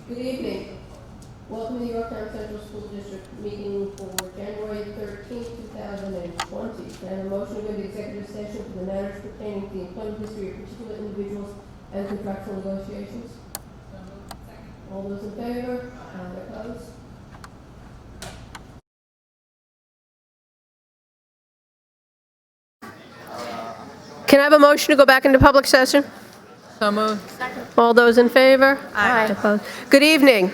Good evening. Welcome to the Yorktown Central School District meeting for January 13th, 2020. Can I have a motion to go into executive session for the matters pertaining to the employment history of particular individuals and contractual negotiations? All those in favor? Opposed? Can I have a motion to go back into public session? So moved. All those in favor? Aye. Opposed? Good evening.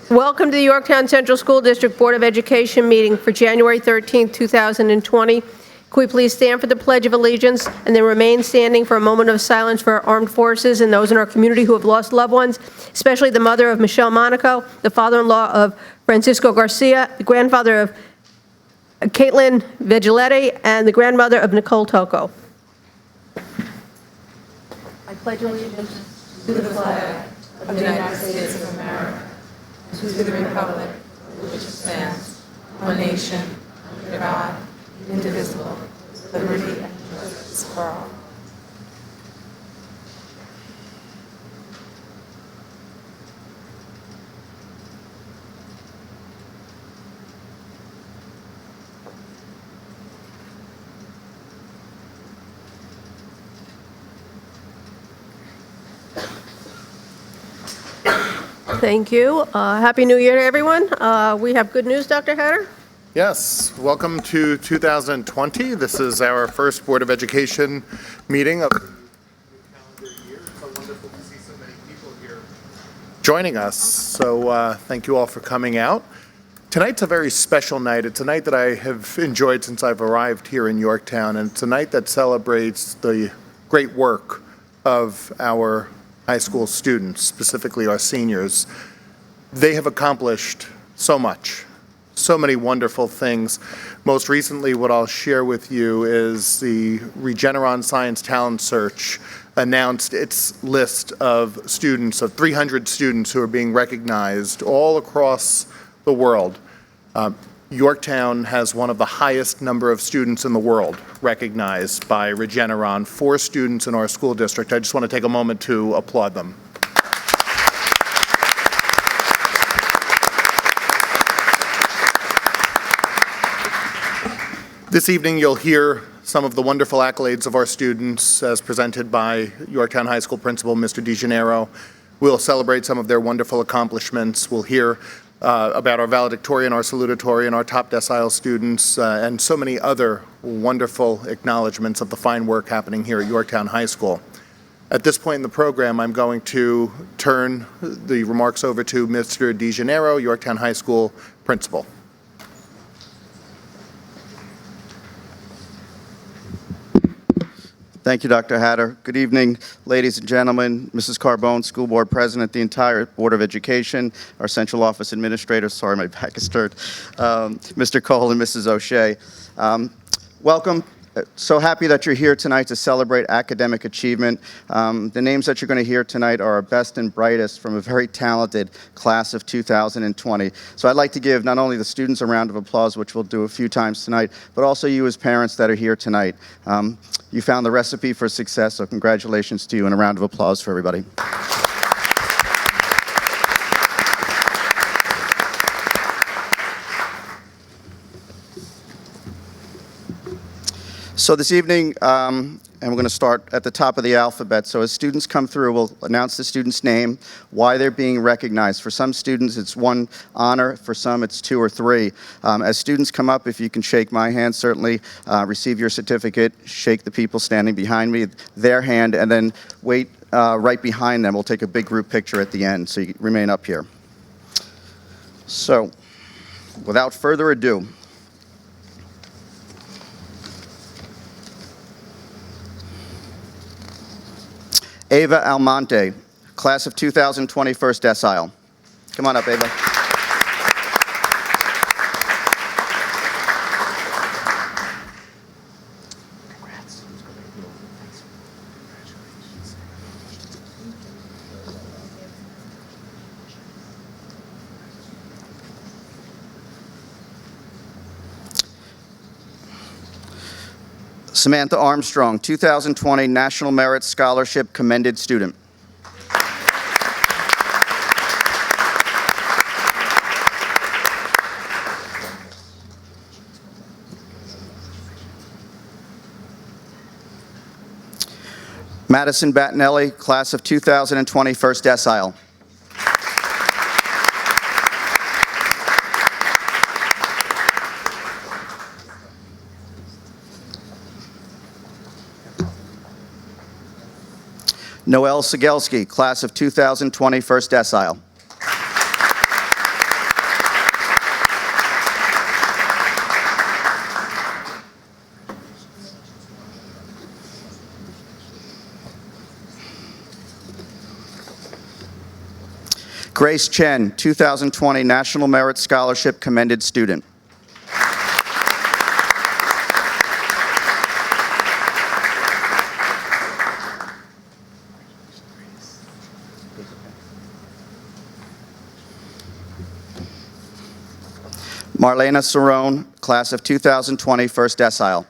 Welcome to the Yorktown Central School District Board of Education meeting for January 13th, 2020. Can we please stand for the Pledge of Allegiance and then remain standing for a moment of silence for our armed forces and those in our community who have lost loved ones, especially the mother of Michelle Monaco, the father-in-law of Francisco Garcia, the grandfather of Caitlin Vigiletti, and the grandmother of Nicole Tocco. I pledge allegiance to the flag Of the United States of America, to the republic which stands, one nation, under God, indivisible, with liberty and justice for all. Thank you. Happy New Year to everyone. We have good news, Dr. Hatter. Yes, welcome to 2020. This is our first Board of Education meeting of the calendar year. It's so wonderful to see so many people here joining us. So thank you all for coming out. Tonight's a very special night. It's a night that I have enjoyed since I've arrived here in Yorktown, and it's a night that celebrates the great work of our high school students, specifically our seniors. They have accomplished so much, so many wonderful things. Most recently, what I'll share with you is the Regeneron Science Talent Search announced its list of students, of 300 students who are being recognized all across the world. Yorktown has one of the highest number of students in the world recognized by Regeneron, 4 students in our school district. I just want to take a moment to applaud them. This evening you'll hear some of the wonderful accolades of our students as presented by Yorktown High School Principal Mr. DeGennaro. We'll celebrate some of their wonderful accomplishments. We'll hear about our valedictorian, our salutatorian, our top decile students, and so many other wonderful acknowledgments of the fine work happening here at Yorktown High School. At this point in the program, I'm going to turn the remarks over to Mr. DeGennaro, Yorktown High School Principal. Thank you, Dr. Hatter. Good evening, ladies and gentlemen, Mrs. Carbone, School Board President, the entire Board of Education, our Central Office Administrator, sorry, my back is turned, Mr. Cole and Mrs. O'Shea. Welcome. So happy that you're here tonight to celebrate academic achievement. The names that you're going to hear tonight are our best and brightest from a very talented class of 2020. So I'd like to give not only the students a round of applause, which we'll do a few times tonight, but also you as parents that are here tonight. You found the recipe for success, so congratulations to you and a round of applause for everybody. So this evening, and we're going to start at the top of the alphabet. So as students come through, we'll announce the student's name, why they're being recognized. For some students, it's 1 honor. For some, it's 2 or 3. As students come up, if you can shake my hand, certainly receive your certificate, shake the people standing behind me, their hand, and then wait right behind them. We'll take a big group picture at the end, so you remain up here. So, without further ado, Ava Almonte, class of 2020, first decile. Come on up, Ava. Congrats. Samantha Armstrong, 2020 National Merit Scholarship commended student. Madison Battinelli, class of 2020, first decile. Noel Sigelski, class of 2020, first decile. Grace Chen, 2020 National Merit Scholarship commended student. Marlena Cerrone, class of 2020, first decile.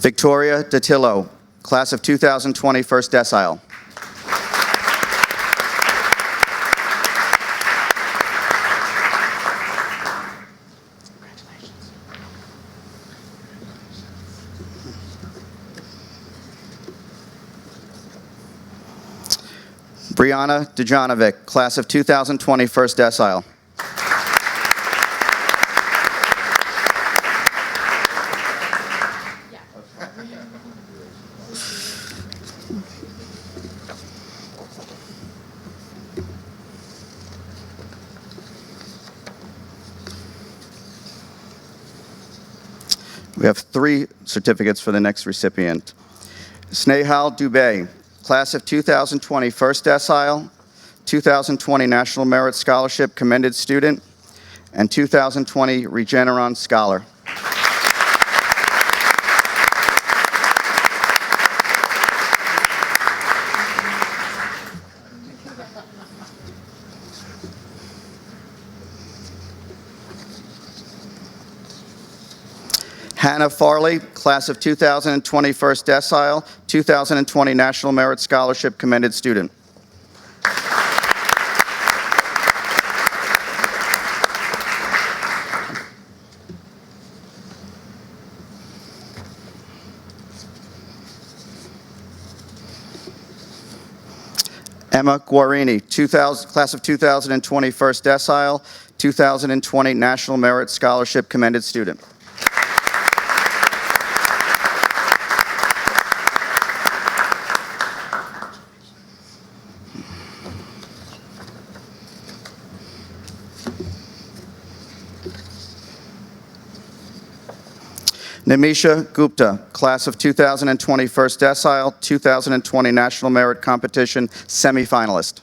Victoria Datillo, class of 2020, first decile. Brianna Dejanovic, class of 2020, first decile. We have 3 certificates for the next recipient. Snehal Dubey, class of 2020, first decile, 2020 National Merit Scholarship commended student, and 2020 Regeneron Scholar. Hannah Farley, class of 2020, first decile, 2020 National Merit Scholarship commended student. Emma Guarini, class of 2020, first decile, 2020 National Merit Scholarship commended student. Nimisha Gupta, class of 2020, first decile, 2020 National Merit Competition semifinalist.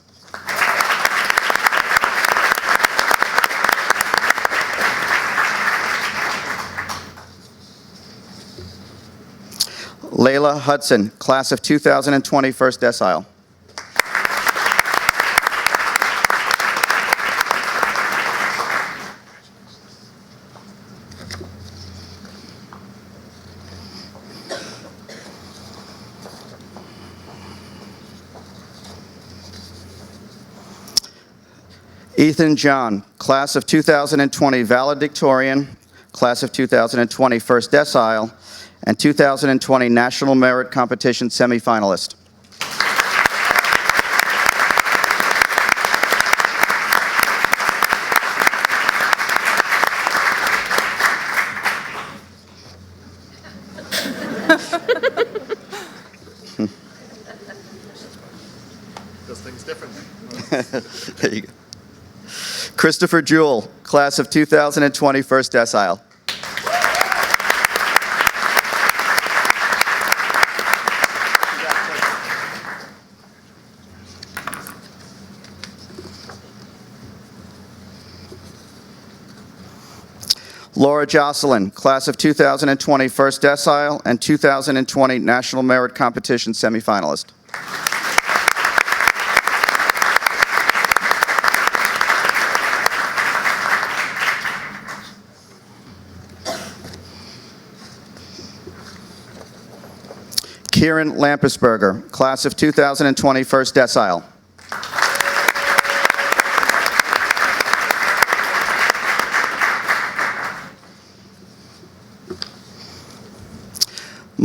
Layla Hudson, class of 2020, first decile. Ethan John, class of 2020 valedictorian, class of 2020 first decile, and 2020 National Merit Competition semifinalist. Does things differently. There you go. Christopher Jewell, class of 2020 first decile. Laura Jocelyn, class of 2020 first decile and 2020 National Merit Competition semifinalist. Kieran Lampersberger, class of 2020 first decile.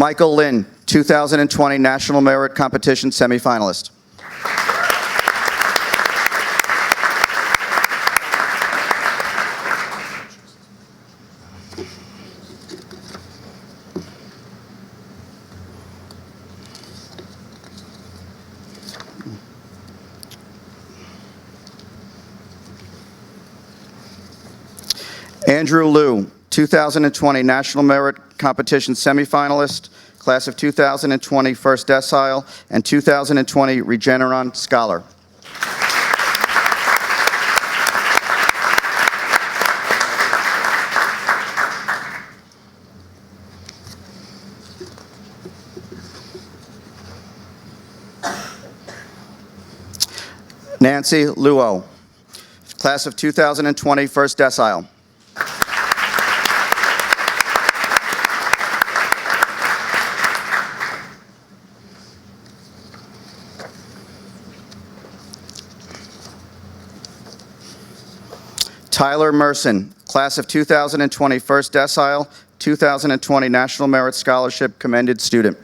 Michael Lin, 2020 National Merit Competition semifinalist. Andrew Liu, 2020 National Merit Competition semifinalist, class of 2020 first decile, and 2020 Regeneron scholar. Nancy Luo, class of 2020 first decile. Tyler Merson, class of 2020 first decile, 2020 National Merit Scholarship commended student.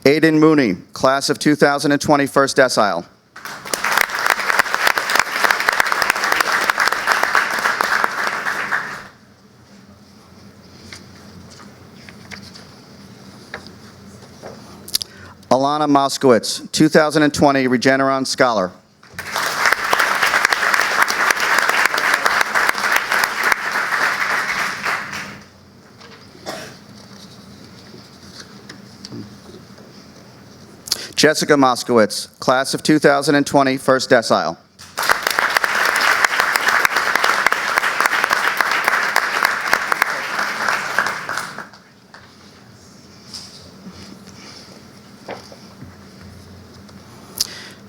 Aiden Mooney, class of 2020 first decile. Alana Moskowitz, 2020 Regeneron scholar. Jessica Moskowitz, class of 2020 first decile.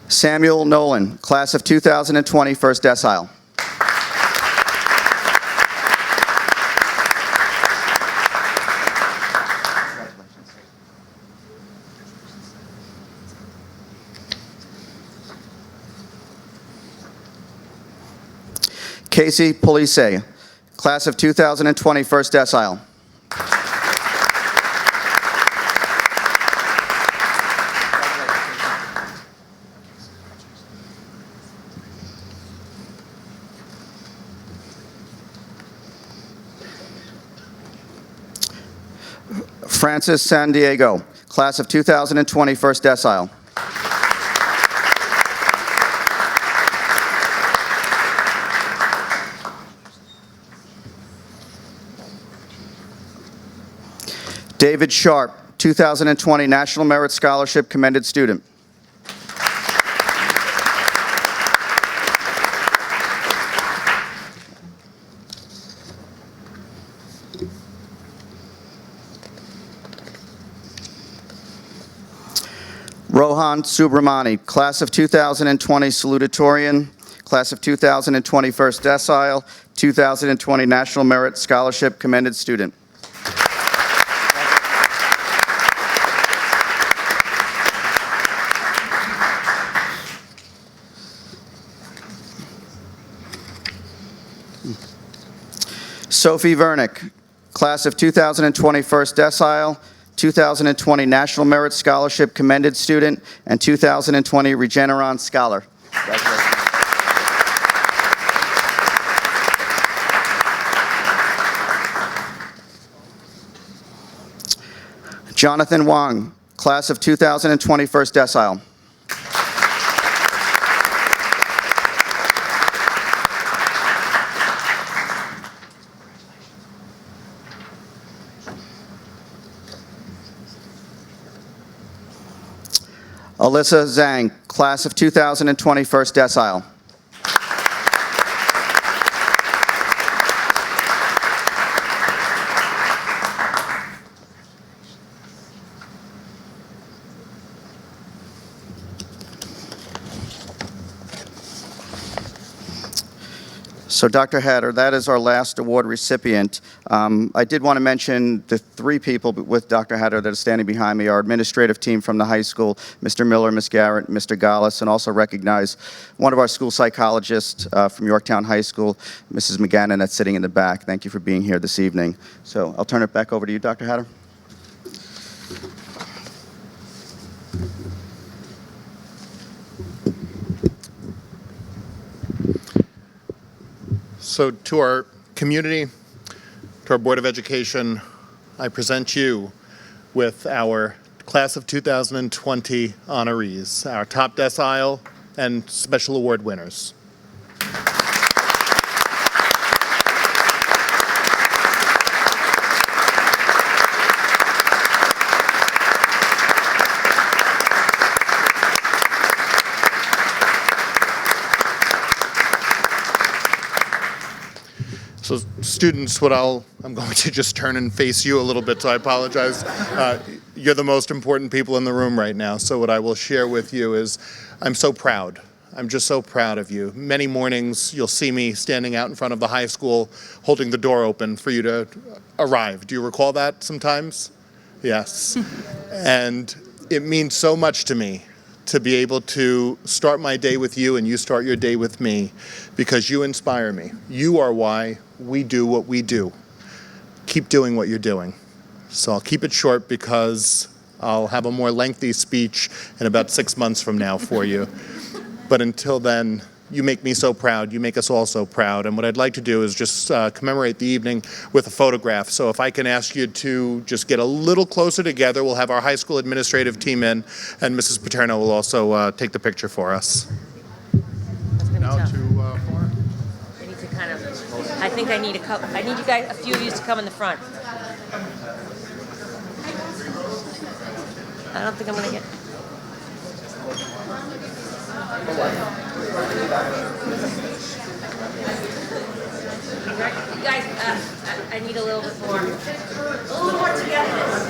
Samuel Nolan, class of 2020 first decile. Casey Police, class of 2020 first decile. Francis San Diego, class of 2020 first decile. David Sharp, 2020 National Merit Scholarship commended student. Rohan Subramani, class of 2020 salutatorian, class of 2020 first decile, 2020 National Merit Scholarship commended student. Sophie Vernick, class of 2020 first decile, 2020 National Merit Scholarship commended student, and 2020 Regeneron scholar. Jonathan Wong, class of 2020 first decile. Alyssa Zhang, class of 2020 first decile. So, Dr. Hatter, that is our last award recipient. I did want to mention the three people with Dr. Hatter that are standing behind me, our administrative team from the high school, Mr. Miller, Ms. Garrett, Mr. Gallis, and also recognize one of our school psychologists from Yorktown High School, Mrs. McGannon, that's sitting in the back. Thank you for being here this evening. So I'll turn it back over to you, Dr. Hatter. So to our community, to our Board of Education, I present you with our Class of 2020 honorees, our top decile and special award winners. So students, I'm going to just turn and face you a little bit, so I apologize. You're the most important people in the room right now, so what I will share with you is I'm so proud. I'm just so proud of you. Many mornings you'll see me standing out in front of the high school holding the door open for you to arrive. Do you recall that sometimes? Yes. And it means so much to me to be able to start my day with you and you start your day with me, because you inspire me. You are why we do what we do. Keep doing what you're doing. So I'll keep it short because I'll have a more lengthy speech in about 6 months from now for you. But until then, you make me so proud. You make us all so proud. And what I'd like to do is just commemorate the evening with a photograph. So if I can ask you to just get a little closer together, we'll have our high school administrative team in, and Mrs. Paterno will also take the picture for us. Now to Flora. I need to kind of, I think I need I need you guys, a few of you to come in the front. I don't think I'm going to get. You guys, I need a little bit more. A little more togetherness.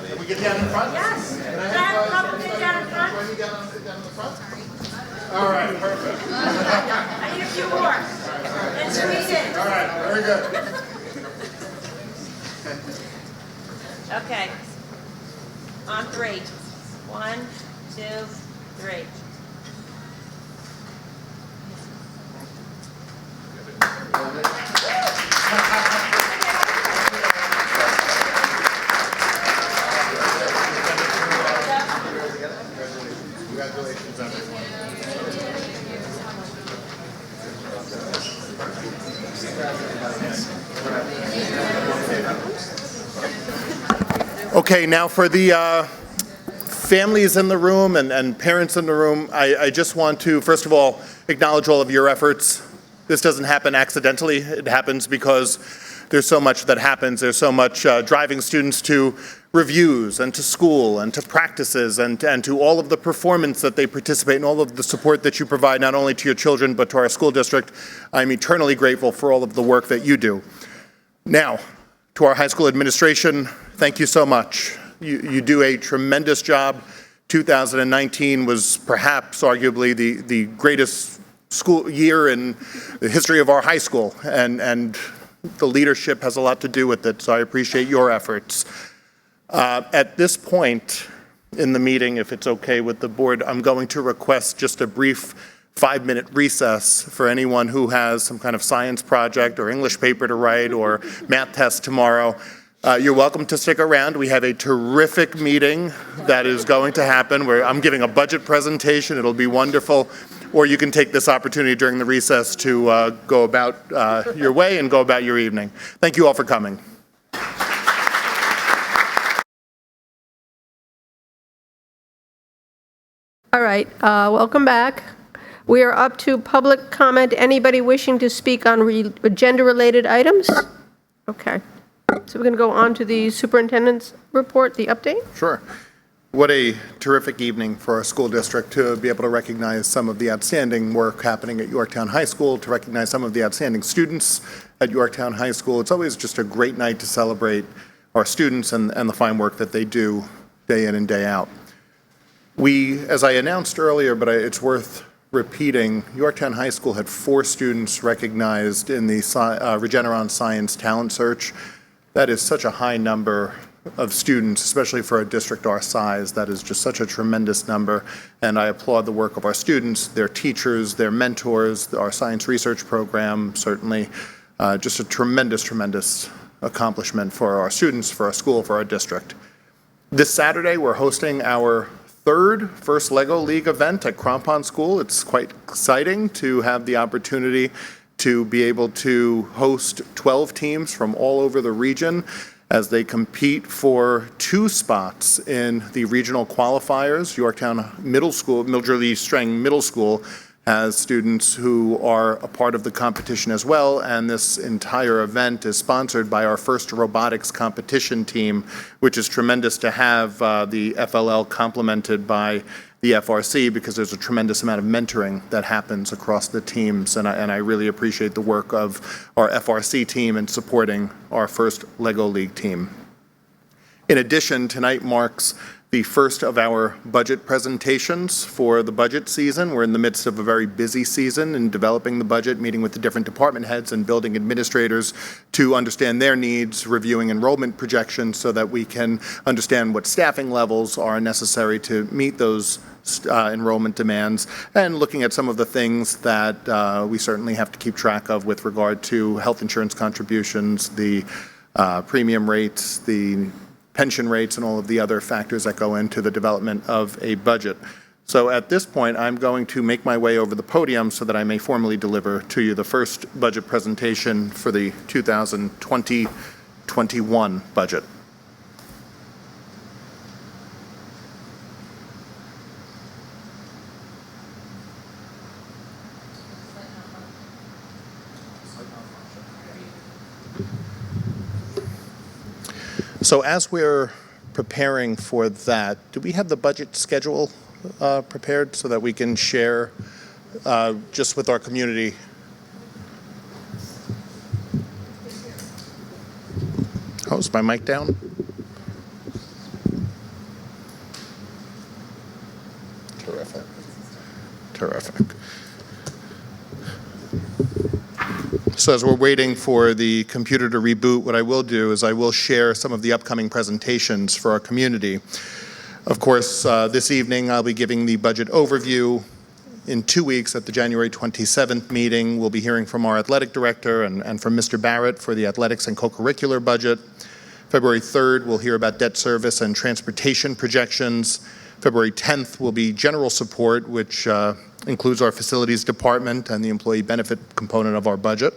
Can we get down in front? Yes. Can I have a couple get down in front? Can we get down in the front? All right, perfect. I need a few more. And squeeze in. All right, very good. Okay. On 3. 1, 2, 3. Congratulations, everyone. Okay, now for the families in the room and parents in the room, I just want to, first of all, acknowledge all of your efforts. This doesn't happen accidentally. It happens because there's so much that happens. There's so much driving students to reviews and to school and to practices and to all of the performance that they participate in, all of the support that you provide not only to your children but to our school district. I'm eternally grateful for all of the work that you do. Now, to our high school administration, thank you so much. You do a tremendous job. 2019 was perhaps arguably the greatest school year in the history of our high school, and the leadership has a lot to do with it, so I appreciate your efforts. At this point in the meeting, if it's okay with the board, I'm going to request just a brief 5-minute recess for anyone who has some kind of science project or English paper to write or math test tomorrow. You're welcome to stick around. We have a terrific meeting that is going to happen where I'm giving a budget presentation. It'll be wonderful. Or you can take this opportunity during the recess to go about your way and go about your evening. Thank you all for coming. All right, welcome back. We are up to public comment. Anybody wishing to speak on agenda-related items? Okay. So we're going to go on to the superintendent's report, the update. Sure. What a terrific evening for our school district to be able to recognize some of the outstanding work happening at Yorktown High School, to recognize some of the outstanding students at Yorktown High School. It's always just a great night to celebrate our students and the fine work that they do day in and day out. We, as I announced earlier, but it's worth repeating, Yorktown High School had 4 students recognized in the Regeneron Science Talent Search. That is such a high number of students, especially for a district our size. That is just such a tremendous number, and I applaud the work of our students, their teachers, their mentors, our science research program, certainly just a tremendous, tremendous accomplishment for our students, for our school, for our district. This Saturday, we're hosting our first Lego League event at Crampon School. It's quite exciting to have the opportunity to be able to host 12 teams from all over the region as they compete for 2 spots in the regional qualifiers. Yorktown Middle School, Mildred Lee Strang Middle School, has students who are a part of the competition as well, and this entire event is sponsored by our first robotics competition team, which is tremendous to have the FLL complemented by the FRC, because there's a tremendous amount of mentoring that happens across the teams, and I really appreciate the work of our FRC team in supporting our first Lego League team. In addition, tonight marks the first of our budget presentations for the budget season. We're in the midst of a very busy season in developing the budget, meeting with the different department heads and building administrators to understand their needs, reviewing enrollment projections so that we can understand what staffing levels are necessary to meet those enrollment demands, and looking at some of the things that we certainly have to keep track of with regard to health insurance contributions, the premium rates, the pension rates, and all of the other factors that go into the development of a budget. So at this point, I'm going to make my way over the podium so that I may formally deliver to you the first budget presentation for the 2020-21 budget. So as we're preparing for that, do we have the budget schedule prepared so that we can share just with our community? Oh, is my mic down? Terrific. Terrific. So as we're waiting for the computer to reboot, what I will do is I will share some of the upcoming presentations for our community. Of course, this evening I'll be giving the budget overview. In 2 weeks at the January 27th meeting, we'll be hearing from our athletic director and from Mr. Barrett for the athletics and co-curricular budget. February 3rd, we'll hear about debt service and transportation projections. February 10th will be general support, which includes our facilities department and the employee benefit component of our budget.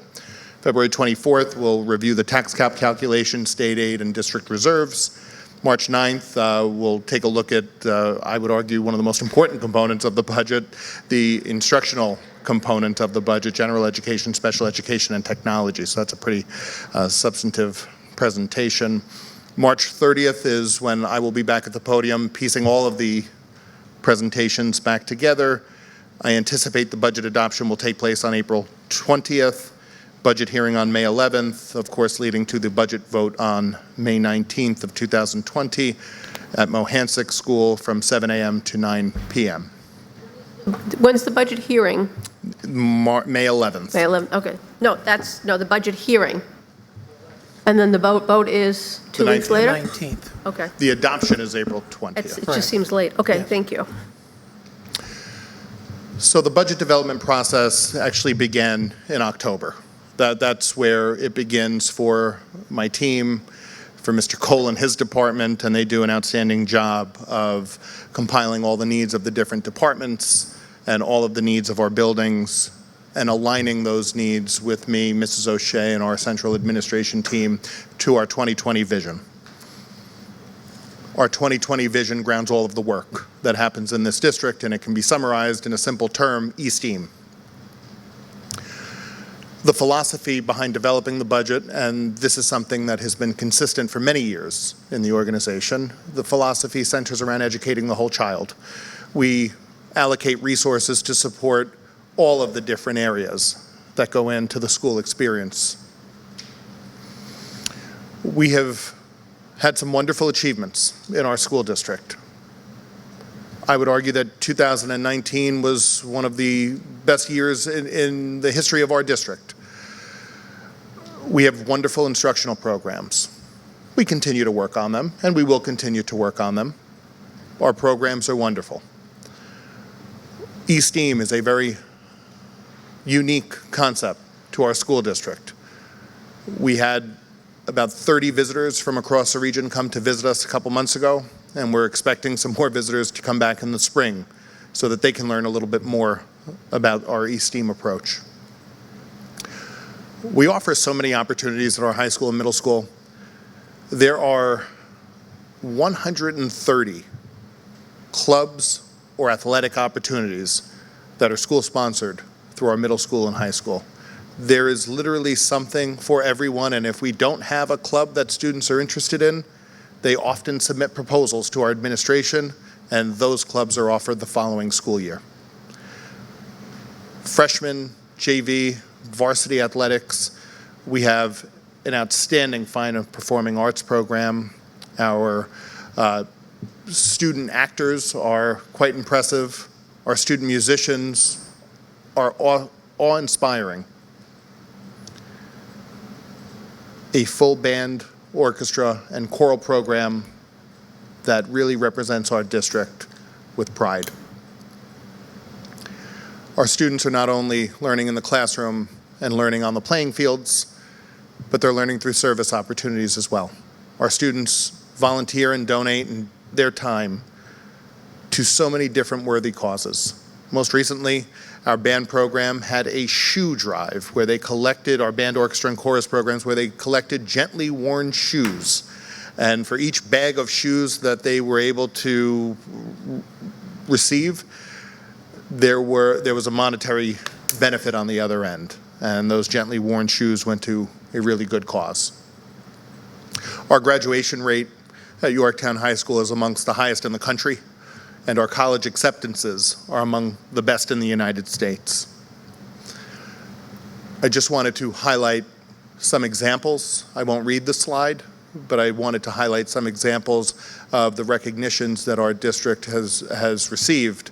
February 24th, we'll review the tax cap calculation, state aid, and district reserves. March 9th, we'll take a look at, I would argue, one of the most important components of the budget, the instructional component of the budget, general education, special education, and technology. So that's a pretty substantive presentation. March 30th is when I will be back at the podium piecing all of the presentations back together. I anticipate the budget adoption will take place on April 20th, budget hearing on May 11th, of course leading to the budget vote on May 19th of 2020 at Mohansick School from 7 a.m. to 9 p.m. When's the budget hearing? May 11th. May 11th, okay. No, the budget hearing. And then the vote is 2 weeks later? 19th. Okay. The adoption is April 20th. It just seems late. Okay, thank you. So the budget development process actually began in October. That's where it begins for my team, for Mr. Cole and his department, and they do an outstanding job of compiling all the needs of the different departments and all of the needs of our buildings and aligning those needs with me, Mrs. O'Shea, and our central administration team to our 2020 vision. Our 2020 vision grounds all of the work that happens in this district, and it can be summarized in a simple term, E-STEAM. The philosophy behind developing the budget, and this is something that has been consistent for many years in the organization, the philosophy centers around educating the whole child. We allocate resources to support all of the different areas that go into the school experience. We have had some wonderful achievements in our school district. I would argue that 2019 was one of the best years in the history of our district. We have wonderful instructional programs. We continue to work on them, and we will continue to work on them. Our programs are wonderful. Ycsd is a very unique concept to our school district. We had about 30 visitors from across the region come to visit us a couple months ago, and we're expecting some more visitors to come back in the spring so that they can learn a little bit more about our Ycsd approach. We offer so many opportunities at our high school and middle school. There are 130 clubs or athletic opportunities that are school-sponsored through our middle school and high school. There is literally something for everyone, and if we don't have a club that students are interested in, they often submit proposals to our administration, and those clubs are offered the following school year. Freshmen, JV, varsity athletics, we have an outstanding fine of performing arts program. Our student actors are quite impressive. Our student musicians are awe-inspiring. A full band, orchestra, and choral program that really represents our district with pride. Our students are not only learning in the classroom and learning on the playing fields, but they're learning through service opportunities as well. Our students volunteer and donate their time to so many different worthy causes. Most recently, our band program had a shoe drive where they collected, our band, orchestra, and chorus programs, where they collected gently worn shoes. And for each bag of shoes that they were able to receive, there was a monetary benefit on the other end. And those gently worn shoes went to a really good cause. Our graduation rate at Yorktown High School is amongst the highest in the country, and our college acceptances are among the best in the United States. I just wanted to highlight some examples. I won't read the slide, but I wanted to highlight some examples of the recognitions that our district has received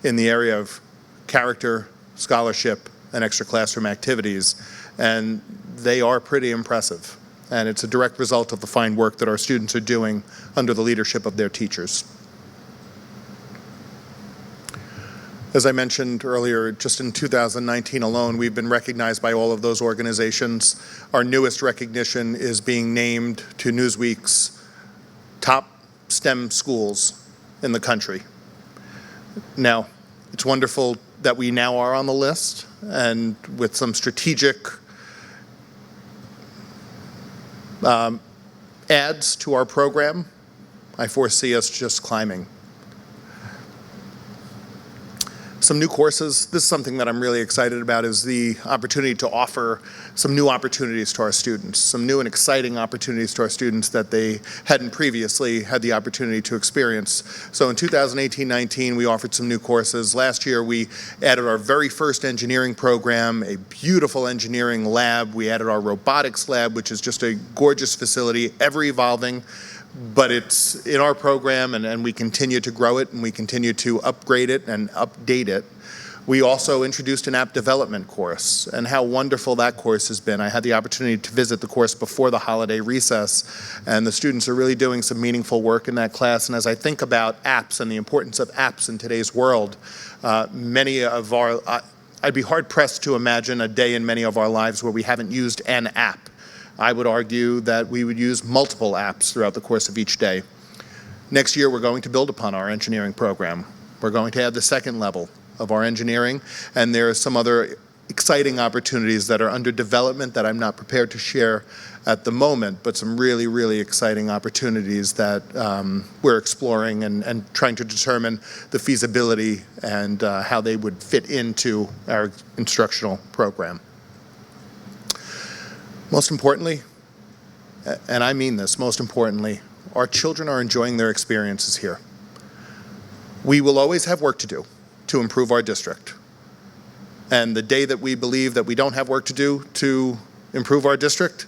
in the area of character, scholarship, and extra classroom activities, and they are pretty impressive. And it's a direct result of the fine work that our students are doing under the leadership of their teachers. As I mentioned earlier, just in 2019 alone, we've been recognized by all of those organizations. Our newest recognition is being named to Newsweek's top STEM schools in the country. Now, it's wonderful that we now are on the list, and with some strategic adds to our program, I foresee us just climbing. Some new courses. This is something that I'm really excited about, is the opportunity to offer some new opportunities to our students, some new and exciting opportunities to our students that they hadn't previously had the opportunity to experience. So in 2018-19, we offered some new courses. Last year, we added our very first engineering program, a beautiful engineering lab. We added our robotics lab, which is just a gorgeous facility, ever evolving. But it's in our program, and we continue to grow it, and we continue to upgrade it and update it. We also introduced an app development course, and how wonderful that course has been. I had the opportunity to visit the course before the holiday recess, and the students are really doing some meaningful work in that class. And as I think about apps and the importance of apps in today's world, I'd be hard-pressed to imagine a day in many of our lives where we haven't used an app. I would argue that we would use multiple apps throughout the course of each day. Next year, we're going to build upon our engineering program. We're going to add the second level of our engineering, and there are some other exciting opportunities that are under development that I'm not prepared to share at the moment, but some really, really exciting opportunities that we're exploring and trying to determine the feasibility and how they would fit into our instructional program. Most importantly, and I mean this, most importantly, our children are enjoying their experiences here. We will always have work to do to improve our district. And the day that we believe that we don't have work to do to improve our district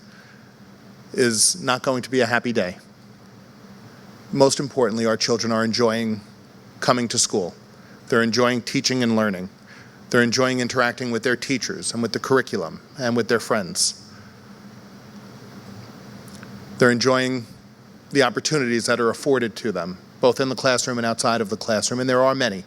is not going to be a happy day. Most importantly, our children are enjoying coming to school. They're enjoying teaching and learning. They're enjoying interacting with their teachers and with the curriculum and with their friends. They're enjoying the opportunities that are afforded to them, both in the classroom and outside of the classroom, and there are many.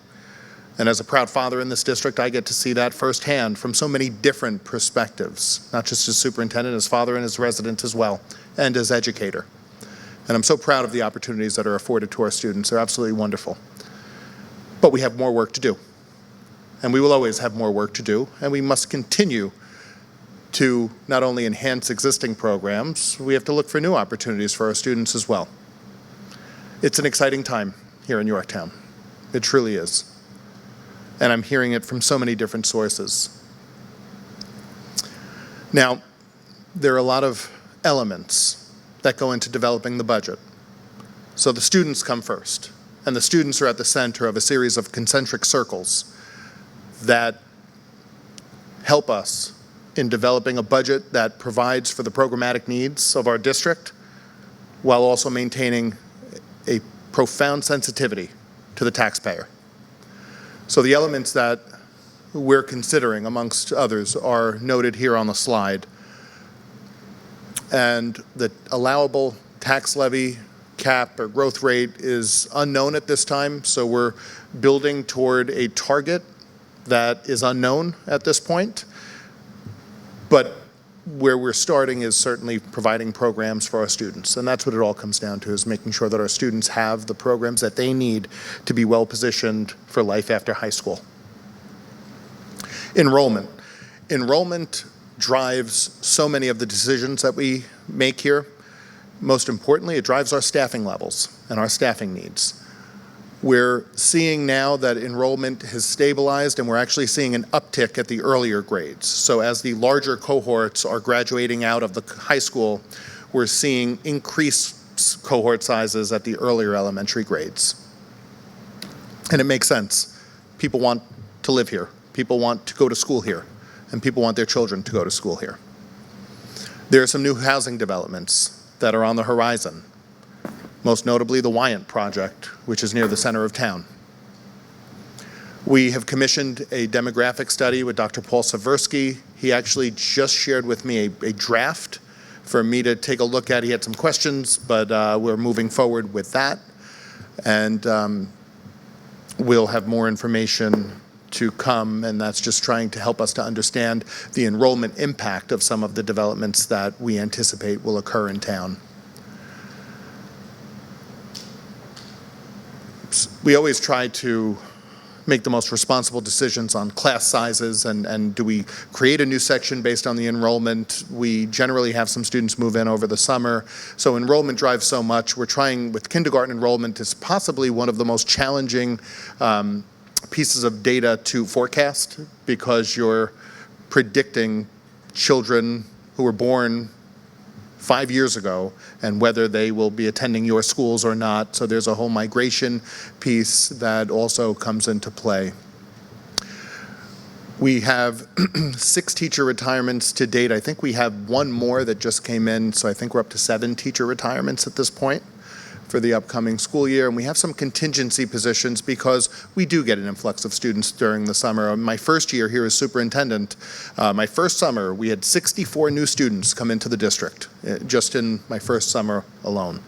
And as a proud father in this district, I get to see that firsthand from so many different perspectives, not just as superintendent, as father and as resident as well, and as educator. And I'm so proud of the opportunities that are afforded to our students. They're absolutely wonderful. But we have more work to do. And we will always have more work to do, and we must continue to not only enhance existing programs, we have to look for new opportunities for our students as well. It's an exciting time here in Yorktown. It truly is. And I'm hearing it from so many different sources. Now, there are a lot of elements that go into developing the budget. So the students come first, and the students are at the center of a series of concentric circles that help us in developing a budget that provides for the programmatic needs of our district while also maintaining a profound sensitivity to the taxpayer. So the elements that we're considering, amongst others, are noted here on the slide. And the allowable tax levy cap or growth rate is unknown at this time, so we're building toward a target that is unknown at this point. But where we're starting is certainly providing programs for our students. And that's what it all comes down to, is making sure that our students have the programs that they need to be well positioned for life after high school. Enrollment. Enrollment drives so many of the decisions that we make here. Most importantly, it drives our staffing levels and our staffing needs. We're seeing now that enrollment has stabilized, and we're actually seeing an uptick at the earlier grades. So as the larger cohorts are graduating out of the high school, we're seeing increased cohort sizes at the earlier elementary grades. And it makes sense. People want to live here. People want to go to school here. And people want their children to go to school here. There are some new housing developments that are on the horizon. Most notably the Wyant project, which is near the center of town. We have commissioned a demographic study with Dr. Paul Saversky. He actually just shared with me a draft for me to take a look at. He had some questions, but we're moving forward with that. And we'll have more information to come, and that's just trying to help us to understand the enrollment impact of some of the developments that we anticipate will occur in town. We always try to make the most responsible decisions on class sizes and do we create a new section based on the enrollment. We generally have some students move in over the summer, so enrollment drives so much. We're trying with kindergarten enrollment is possibly one of the most challenging pieces of data to forecast, because you're predicting children who were born 5 years ago and whether they will be attending your schools or not. So there's a whole migration piece that also comes into play. We have 6 teacher retirements to date. I think we have one more that just came in, so I think we're up to 7 teacher retirements at this point for the upcoming school year. And we have some contingency positions because we do get an influx of students during the summer. My first year here as superintendent, my first summer, we had 64 new students come into the district, just in my first summer alone.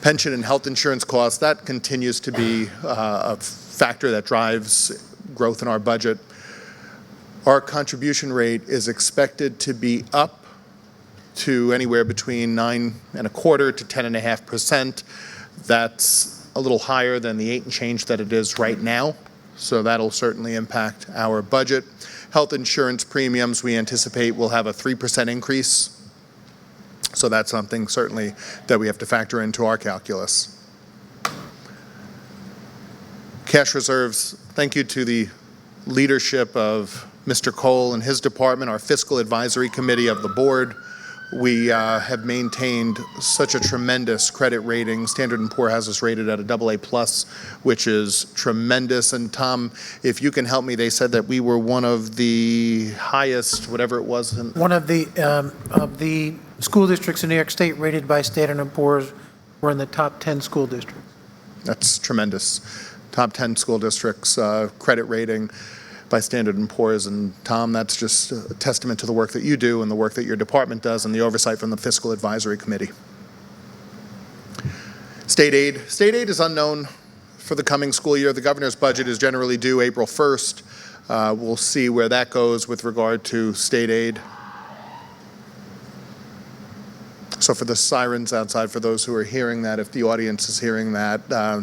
Pension and health insurance costs, that continues to be a factor that drives growth in our budget. Our contribution rate is expected to be up to anywhere between 9.25% to 10.5%. That's a little higher than the 8 and change that it is right now. So that'll certainly impact our budget. Health insurance premiums, we anticipate will have a 3% increase. So that's something certainly that we have to factor into our calculus. Cash reserves, thank you to the leadership of Mr. Cole and his department, our fiscal advisory committee of the board. We have maintained such a tremendous credit rating. Standard & Poor's has us rated at a AA+, which is tremendous. And Tom, if you can help me, they said that we were one of the highest, whatever it was. One of the school districts in New York State rated by Standard & Poor's were in the top 10 school districts. That's tremendous. Top 10 school districts, credit rating by Standard & Poor's. And Tom, that's just a testament to the work that you do and the work that your department does and the oversight from the Fiscal Advisory Committee. State aid. State aid is unknown for the coming school year. The governor's budget is generally due April 1st. We'll see where that goes with regard to state aid. So for the sirens outside, for those who are hearing that, if the audience is hearing that,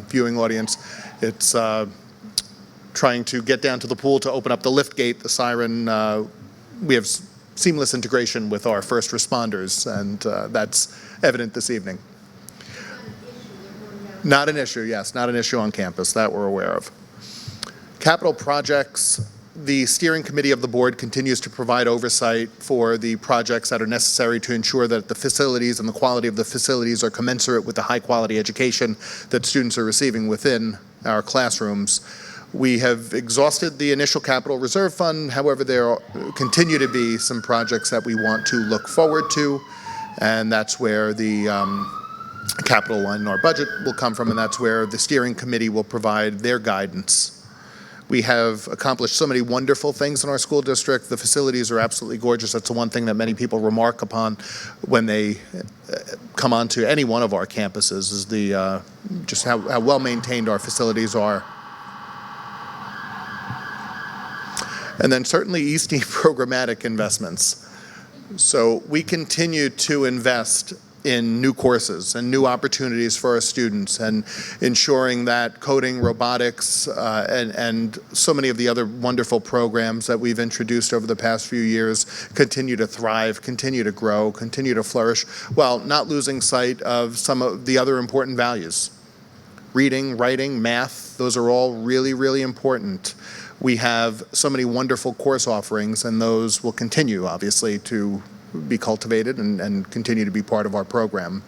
viewing audience, it's trying to get down to the pool to open up the lift gate. The siren, we have seamless integration with our first responders, and that's evident this evening. Not an issue, yes, not an issue on campus, that we're aware of. Capital projects. The steering committee of the board continues to provide oversight for the projects that are necessary to ensure that the facilities and the quality of the facilities are commensurate with the high-quality education that students are receiving within our classrooms. We have exhausted the initial capital reserve fund. However, there continue to be some projects that we want to look forward to, and that's where the capital line in our budget will come from, and that's where the steering committee will provide their guidance. We have accomplished so many wonderful things in our school district. The facilities are absolutely gorgeous. That's the one thing that many people remark upon when they come onto any one of our campuses, is the just how well maintained our facilities are. And then certainly Ycsd programmatic investments. So we continue to invest in new courses and new opportunities for our students, and ensuring that coding, robotics, and so many of the other wonderful programs that we've introduced over the past few years continue to thrive, continue to grow, continue to flourish, while not losing sight of some of the other important values. Reading, writing, math, those are all really, really important. We have so many wonderful course offerings, and those will continue, obviously, to be cultivated and continue to be part of our program.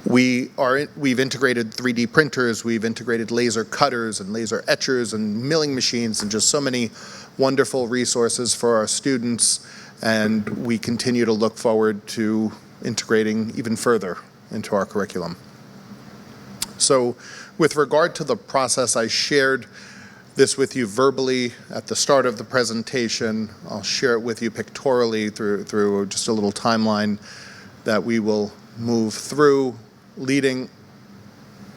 We've integrated 3D printers, we've integrated laser cutters and laser etchers and milling machines, and just so many wonderful resources for our students, and we continue to look forward to integrating even further into our curriculum. So with regard to the process, I shared this with you verbally at the start of the presentation. I'll share it with you pictorially through just a little timeline that we will move through, leading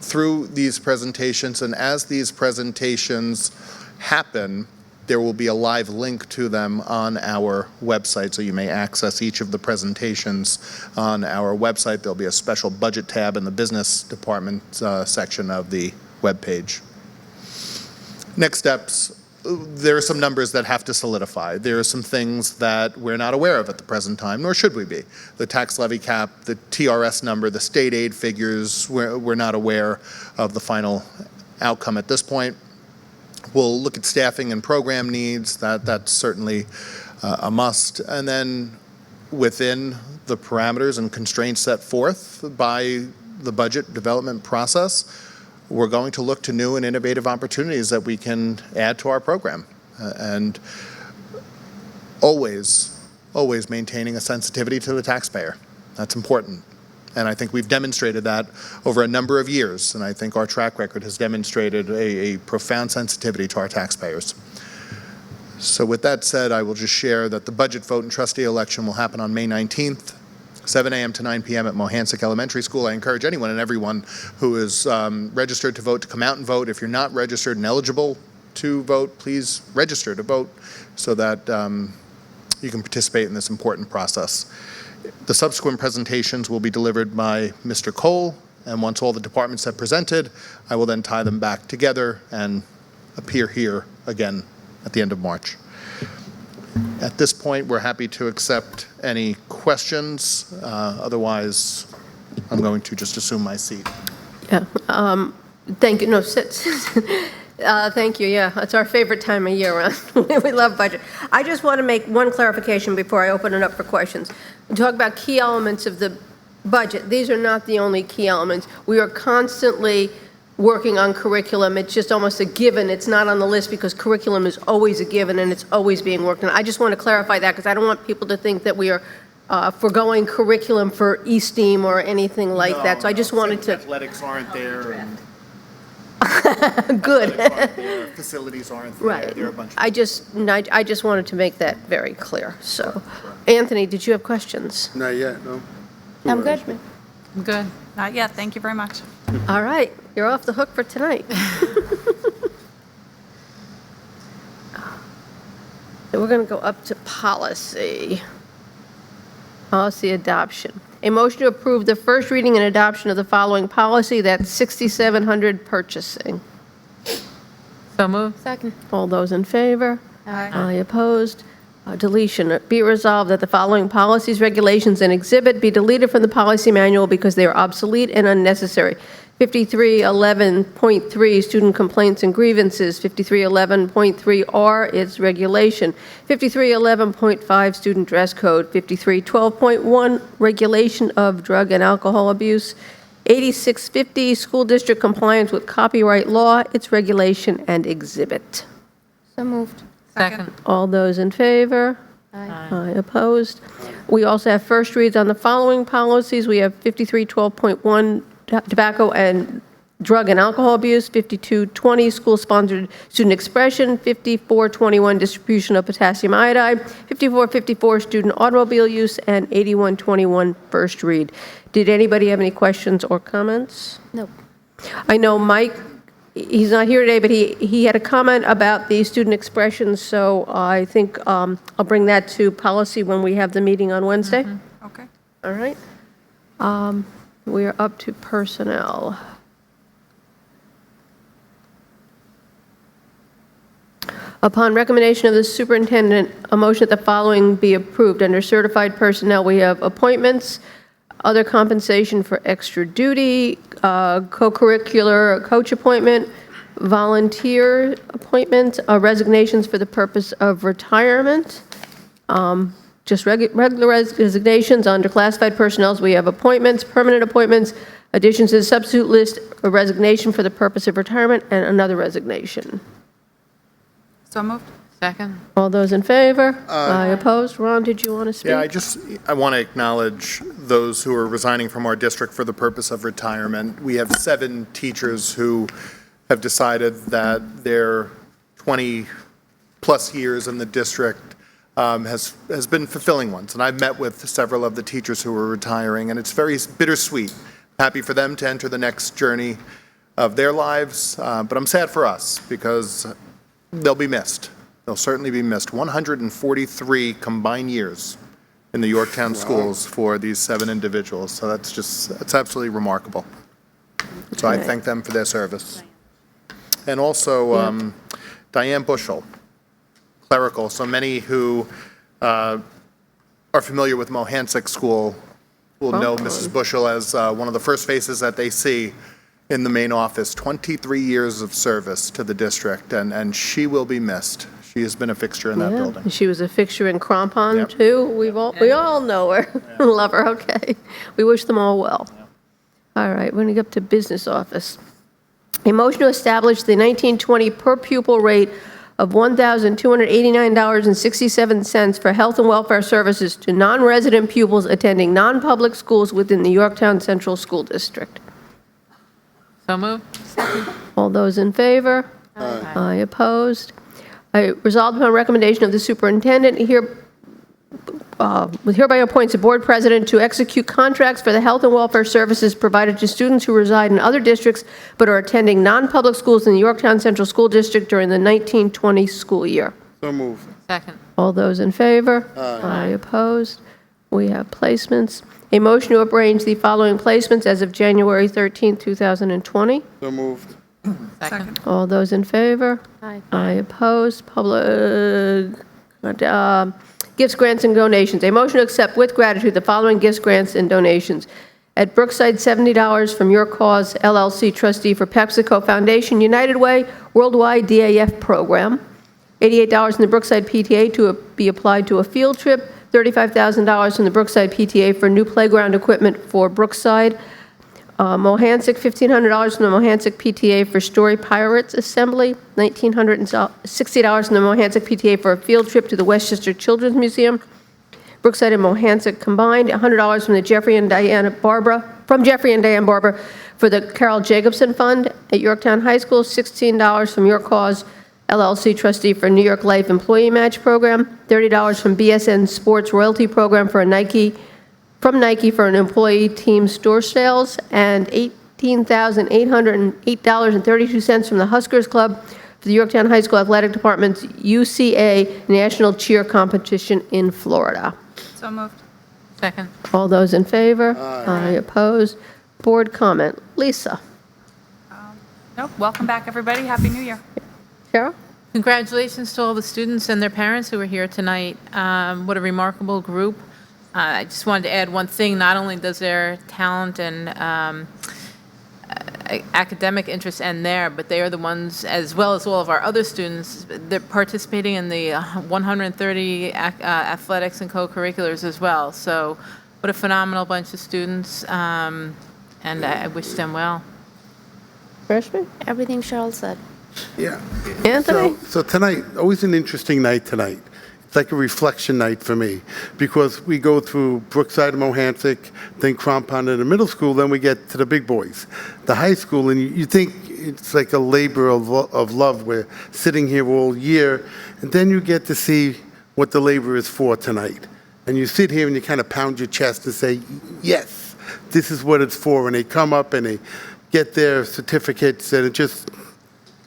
through these presentations. And as these presentations happen, there will be a live link to them on our website, so you may access each of the presentations on our website. There'll be a special budget tab in the business department section of the webpage. Next steps, there are some numbers that have to solidify. There are some things that we're not aware of at the present time, nor should we be. The tax levy cap, the TRS number, the state aid figures, we're not aware of the final outcome at this point. We'll look at staffing and program needs. That's certainly a must. And then within the parameters and constraints set forth by the budget development process, we're going to look to new and innovative opportunities that we can add to our program, and always maintaining a sensitivity to the taxpayer. That's important, and I think we've demonstrated that over a number of years, and I think our track record has demonstrated a profound sensitivity to our taxpayers. So with that said, I will just share that the budget vote and trustee election will happen on May 19th. 7 a.m. to 9 p.m. at Mohansick Elementary School. I encourage anyone and everyone who is registered to vote to come out and vote. If you're not registered and eligible to vote, please register to vote so that you can participate in this important process. The subsequent presentations will be delivered by Mr. Cole, and once all the departments have presented, I will then tie them back together and appear here again at the end of March. At this point, we're happy to accept any questions. Otherwise, I'm going to just assume my seat. Yeah, thank you. No, sit. Thank you, yeah. It's our favorite time of year, Ron. We love budget. I just want to make one clarification before I open it up for questions. We talk about key elements of the budget. These are not the only key elements. We are constantly working on curriculum. It's just almost a given. It's not on the list because curriculum is always a given and it's always being worked on. I just want to clarify that because I don't want people to think that we are foregoing curriculum for Ycsd or anything like that. So I just wanted to. Athletics aren't there. Good. Their facilities aren't there. Right. There are a bunch of I just wanted to make that very clear, so. Anthony, did you have questions? Not yet, no. I'm good. I'm good. Not yet, thank you very much. All right, you're off the hook for tonight. So we're going to go up to policy. Policy adoption. A motion to approve the first reading and adoption of the following policy, that's 6700 purchasing. So moved. Second. All those in favor? Aye. Aye opposed? Deletion. Be it resolved that the following policies, regulations, and exhibit be deleted from the policy manual because they are obsolete and unnecessary. 5311.3, student complaints and grievances. 5311.3R, its regulation. 5311.5, student dress code. 5312.1, regulation of drug and alcohol abuse. 8650, school district compliance with copyright law, its regulation and exhibit. So moved. Second. All those in favor? Aye opposed? We also have first reads on the following policies. We have 5312.1, tobacco and drug and alcohol abuse, 5220, school-sponsored student expression, 5421, distribution of potassium iodide, 5454, student automobile use, and 8121, first read. Did anybody have any questions or comments? Nope. I know Mike, he's not here today, but he had a comment about the student expression, so I think I'll bring that to policy when we have the meeting on Wednesday. Okay. All right. We are up to personnel. Upon recommendation of the superintendent, a motion that the following be approved. Under certified personnel, we have appointments, other compensation for extra duty, co-curricular coach appointment, volunteer appointments, resignations for the purpose of retirement, just regular resignations. Under classified personnel, we have appointments, permanent appointments, additions to the substitute list, a resignation for the purpose of retirement, and another resignation. So moved. Second. All those in favor? Aye opposed? Ron, did you want to speak? Yeah, I want to acknowledge those who are resigning from our district for the purpose of retirement. We have 7 teachers who have decided that their 20-plus years in the district has been fulfilling ones. And I've met with several of the teachers who are retiring, and it's very bittersweet. Happy for them to enter the next journey of their lives, but I'm sad for us because they'll be missed. They'll certainly be missed. 143 combined years in the Yorktown schools for these 7 individuals. So that's absolutely remarkable. So I thank them for their service. And also Diane Bushel, clerical. So many who are familiar with Mohansick School will know Mrs. Bushel as one of the first faces that they see in the main office. 23 years of service to the district, and she will be missed. She has been a fixture in that building. She was a fixture in Crampon, Yep. too. We all know her, love her, okay. We wish them all well. All right, we're going to go up to business office. A motion to establish the 1920 per pupil rate of $1,289.67 for health and welfare services to non-resident pupils attending non-public schools within the Yorktown Central School District. So moved. All those in favor? Aye opposed? Resolved upon recommendation of the superintendent, hereby appoints a board president to execute contracts for the health and welfare services provided to students who reside in other districts but are attending non-public schools in the Yorktown Central School District during the 1920 school year. So moved. Second. All those in favor? Aye opposed? We have placements. A motion to arrange the following placements as of January 13, 2020. So moved. Second. All those in favor? Aye. Aye opposed? Public, gifts, grants, and donations. A motion to accept with gratitude the following gifts, grants, and donations. At Brookside, $70 from Your Cause LLC, trustee for PepsiCo Foundation, United Way Worldwide DAF Program. $88 from the Brookside PTA to be applied to a field trip. $35,000 from the Brookside PTA for new playground equipment for Brookside. Mohansick, $1,500 from the Mohansick PTA for Story Pirates Assembly. $1,960 from the Mohansick PTA for a field trip to the Westchester Children's Museum. Brookside and Mohansick combined. $100 from Jeffrey and Diane Barber for for the Carol Jacobson Fund at Yorktown High School, $16 from Your Cause LLC trustee for New York Life Employee Match Program, $30 from BSN Sports Royalty Program for Nike for an employee team store sales, and $18,808.32 from the Huskers Club for the Yorktown High School Athletic Department's UCA National Cheer Competition in Florida. So moved. Second. All those in favor? Aye. Opposed? Board comment. Lisa? Nope. Welcome back, everybody. Happy New Year. Cheryl? Congratulations to all the students and their parents who were here tonight. What a remarkable group. I just wanted to add one thing. Not only does their talent and academic interest end there, but they are the ones, as well as all of our other students, they're participating in the 130 athletics and co-curriculars as well. So what a phenomenal bunch of students, and I wish them well. Freshman? Everything Cheryl said. Yeah. Anthony? So tonight, always an interesting night tonight. It's like a reflection night for me because we go through Brookside and Mohansick, then Crampon in the middle school, then we get to the big boys, the high school, and you think it's like a labor of love. We're sitting here all year, and then you get to see what the labor is for tonight. And you sit here and you kind of pound your chest and say, yes, this is what it's for. And they come up and they get their certificates, and it just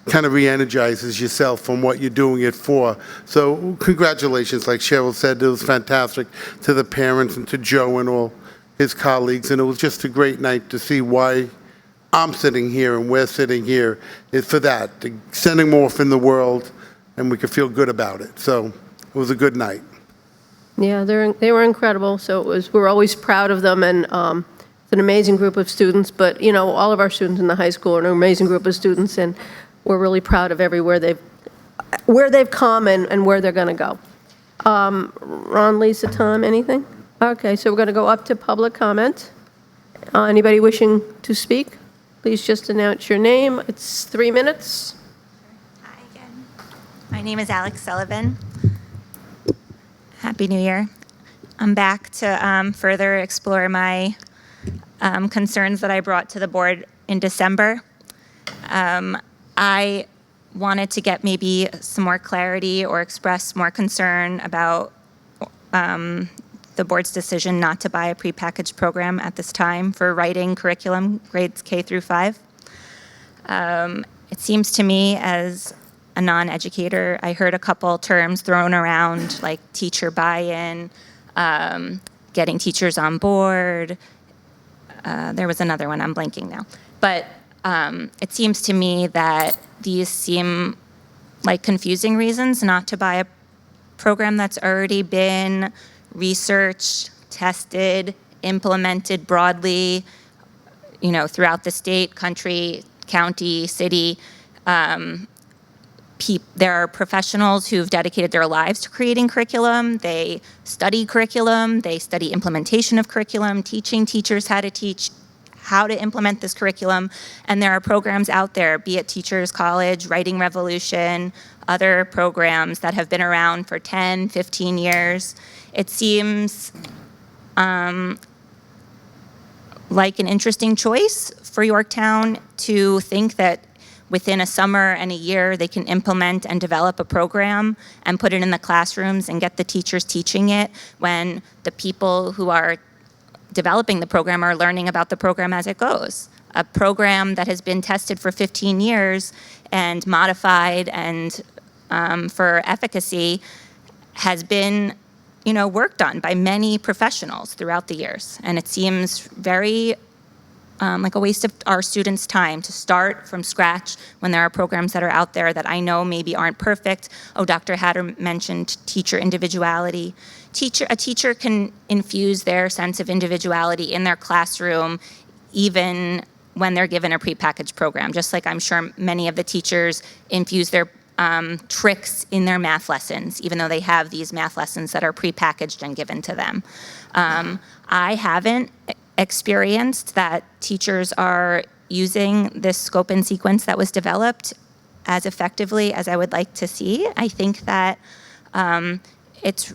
kind of re-energizes yourself from what you're doing it for. So congratulations, like Cheryl said, it was fantastic to the parents and to Joe and all his colleagues, and it was just a great night to see why I'm sitting here and we're sitting here is for that, sending more in the world, and we could feel good about it. So it was a good night. Yeah, they were incredible. So we're always proud of them, and it's an amazing group of students. But you know, all of our students in the high school are an amazing group of students, and we're really proud of where they've come and where they're going to go. Ron, Lisa, Tom, anything? Okay, so we're going to go up to public comment. Anybody wishing to speak? Please just announce your name. It's 3 minutes. Hi again. My name is Alex Sullivan. Happy New Year. I'm back to further explore my concerns that I brought to the board in December. I wanted to get maybe some more clarity or express more concern about the board's decision not to buy a prepackaged program at this time for writing curriculum grades K through 5. It seems to me as a non-educator, I heard a couple terms thrown around like teacher buy-in, getting teachers on board. There was another one, I'm blanking now. But it seems to me that these seem like confusing reasons not to buy a program that's already been researched, tested, implemented broadly, you know, throughout the state, country, county, city. There are professionals who've dedicated their lives to creating curriculum. They study curriculum. They study implementation of curriculum, teaching teachers how to teach, how to implement this curriculum. And there are programs out there, be it Teachers College, Writing Revolution, other programs that have been around for 10, 15 years. It seems like an interesting choice for Yorktown to think that within a summer and a year they can implement and develop a program and put it in the classrooms and get the teachers teaching it when the people who are developing the program are learning about the program as it goes. A program that has been tested for 15 years and modified and for efficacy has been, you know, worked on by many professionals throughout the years. And it seems very like a waste of our students' time to start from scratch when there are programs that are out there that I know maybe aren't perfect. Oh, Dr. Hatter mentioned teacher individuality. A teacher can infuse their sense of individuality in their classroom even when they're given a prepackaged program, just like I'm sure many of the teachers infuse their tricks in their math lessons, even though they have these math lessons that are prepackaged and given to them. I haven't experienced that teachers are using this scope and sequence that was developed as effectively as I would like to see. I think that it's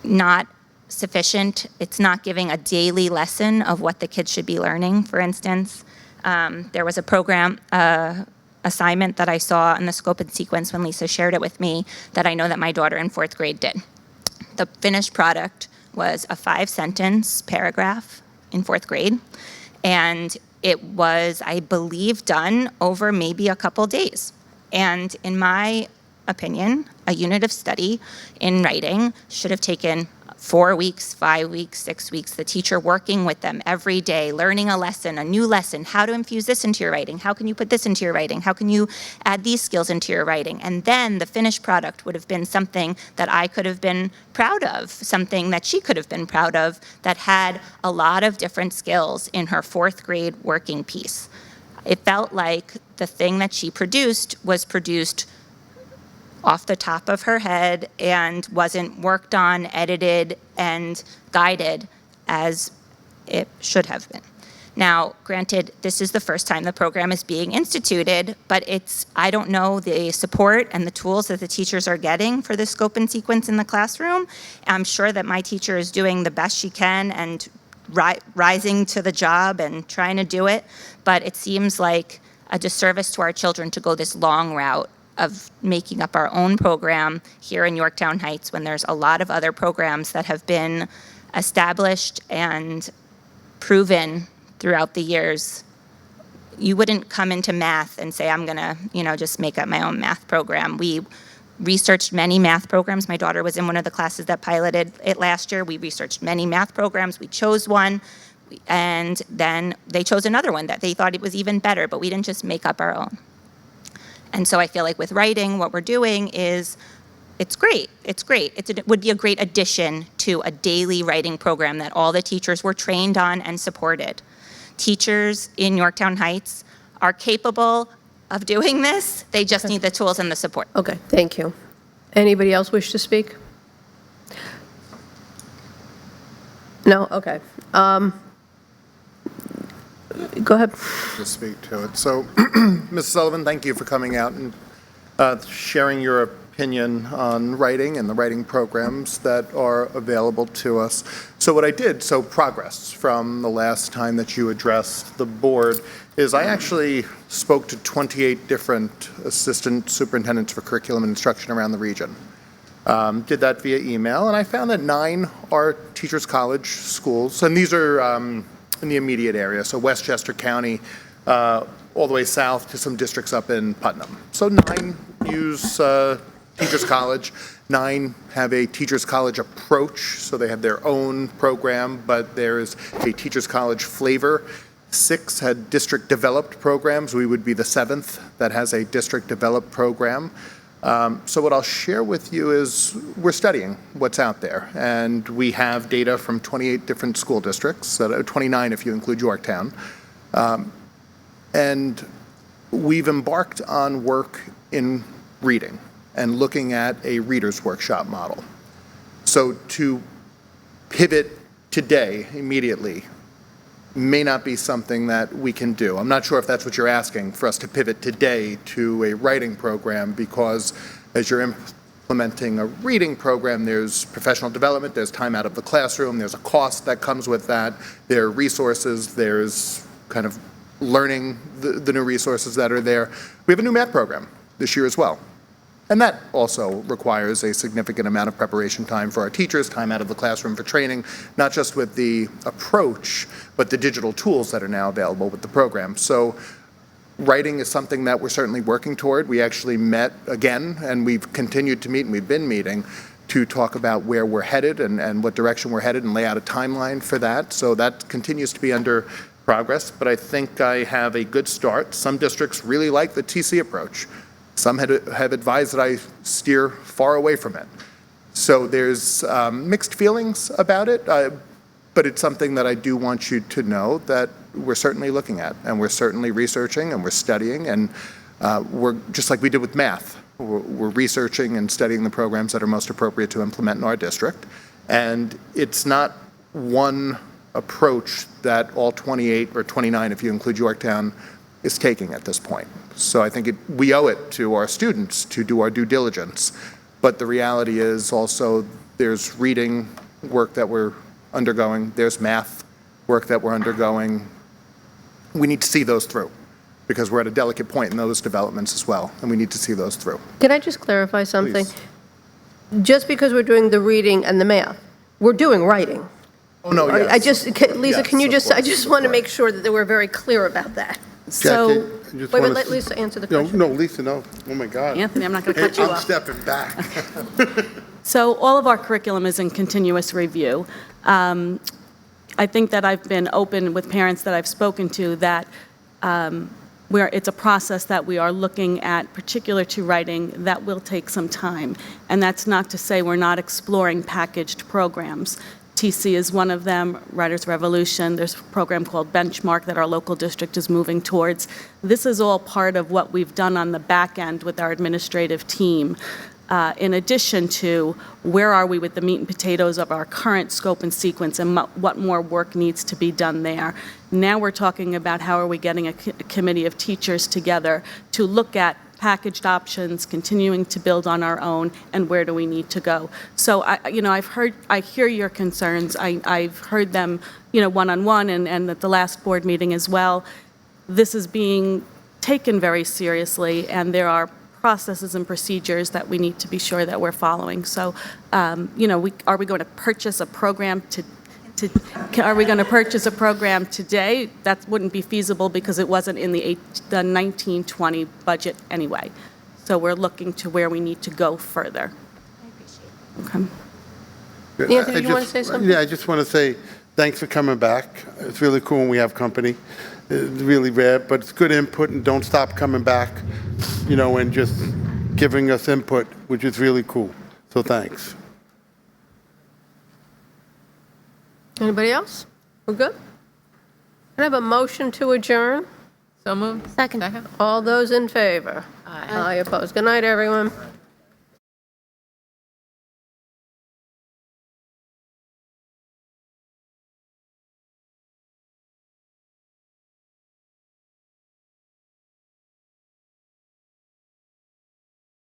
not sufficient. It's not giving a daily lesson of what the kids should be learning, for instance. There was a program assignment that I saw in the scope and sequence when Lisa shared it with me that I know that my daughter in 4th grade did. The finished product was a 5-sentence paragraph in 4th grade, and it was, I believe, done over maybe a couple days. And in my opinion, a unit of study in writing should have taken 4 weeks, 5 weeks, 6 weeks, the teacher working with them every day, learning a lesson, a new lesson, how to infuse this into your writing, how can you put this into your writing, how can you add these skills into your writing, and then the finished product would have been something that I could have been proud of, something that she could have been proud of, that had a lot of different skills in her 4th grade working piece. It felt like the thing that she produced was produced off the top of her head and wasn't worked on, edited, and guided as it should have been. Now, granted, this is the first time the program is being instituted, but I don't know the support and the tools that the teachers are getting for the scope and sequence in the classroom. I'm sure that my teacher is doing the best she can and rising to the job and trying to do it, but it seems like a disservice to our children to go this long route of making up our own program here in Yorktown Heights when there's a lot of other programs that have been established and proven throughout the years. You wouldn't come into math and say, I'm gonna, just make up my own math program. We researched many math programs. My daughter was in one of the classes that piloted it last year. We researched many math programs. We chose one, and then they chose another one that they thought it was even better, but we didn't just make up our own. And so I feel like with writing, what we're doing is, it's great. It would be a great addition to a daily writing program that all the teachers were trained on and supported. Teachers in Yorktown Heights are capable of doing this. They just need the tools and the support. Okay, thank you. Anybody else wish to speak? No? Okay. Go ahead. To speak to it. So, Ms. Sullivan, thank you for coming out and sharing your opinion on writing and the writing programs that are available to us. So what I did, progress from the last time that you addressed the board, is I actually spoke to 28 different assistant superintendents for curriculum and instruction around the region. Did that via email, and I found that 9 are Teachers College schools, and these are in the immediate area, so Westchester County, all the way south to some districts up in Putnam. So 9 use Teachers College, 9 have a Teachers College approach, so they have their own program, but there's a Teachers College flavor. 6 had district-developed programs. We would be the 7th that has a district-developed program. So what I'll share with you is we're studying what's out there, and we have data from 28 different school districts, 29 if you include Yorktown, and we've embarked on work in reading and looking at a reader's workshop model. So to pivot today, immediately, may not be something that we can do. I'm not sure if that's what you're asking, for us to pivot today to a writing program, because as you're implementing a reading program, there's professional development, there's time out of the classroom, there's a cost that comes with that, there are resources, there's kind of learning the new resources that are there. We have a new math program this year as well. And that also requires a significant amount of preparation time for our teachers, time out of the classroom for training, not just with the approach, but the digital tools that are now available with the program. So writing is something that we're certainly working toward. We actually met again, and we've continued to meet, and we've been meeting to talk about where we're headed and what direction we're headed and lay out a timeline for that. So that continues to be under progress, but I think I have a good start. Some districts really like the TC approach. Some have advised that I steer far away from it. So there's mixed feelings about it, but it's something that I do want you to know that we're certainly looking at, and we're certainly researching, and we're studying, and we're just like we did with math. We're researching and studying the programs that are most appropriate to implement in our district. And it's not one approach that all 28 or 29, if you include Yorktown, is taking at this point. So I think we owe it to our students to do our due diligence. But the reality is also there's reading work that we're undergoing. There's math work that we're undergoing. We need to see those through because we're at a delicate point in those developments as well, and we need to see those through. Can I just clarify something? Please. Just because we're doing the reading and the math, we're doing writing. Oh, no, yes. Lisa, Yes, can you of just, I course, just of want to course. make sure that we're very clear about that. Jackie, I just Wait, wanna let s- Lisa answer the No, question. no, Lisa, no. Oh, my God. Anthony, I'm not going to Hey, cut you I'm off. stepping back. So all of our curriculum is in continuous review. I think that I've been open with parents that I've spoken to that it's a process that we are looking at, particular to writing, that will take some time. And that's not to say we're not exploring packaged programs. TC is one of them, Writers Revolution. There's a program called Benchmark that our local district is moving towards. This is all part of what we've done on the back end with our administrative team. In addition to where are we with the meat and potatoes of our current scope and sequence and what more work needs to be done there. Now we're talking about how are we getting a committee of teachers together to look at packaged options, continuing to build on our own, and where do we need to go. So I hear your concerns. I've heard them, one-on-one and at the last board meeting as well. This is being taken very seriously, and there are processes and procedures that we need to be sure that we're following. So, are we going to purchase a program are we going to purchase a program today? That wouldn't be feasible because it wasn't in the 1920 budget anyway. So we're looking to where we need to go further. Okay. Anthony, do you want to say something? Yeah, I just want to say thanks for coming back. It's really cool when we have company. It's really rare, but it's good input, and don't stop coming back, and just giving us input, which is really cool. So thanks. Anybody else? We're good? Can I have a motion to adjourn? So moved. Second. All those in favor? Aye. Opposed? Good night, everyone.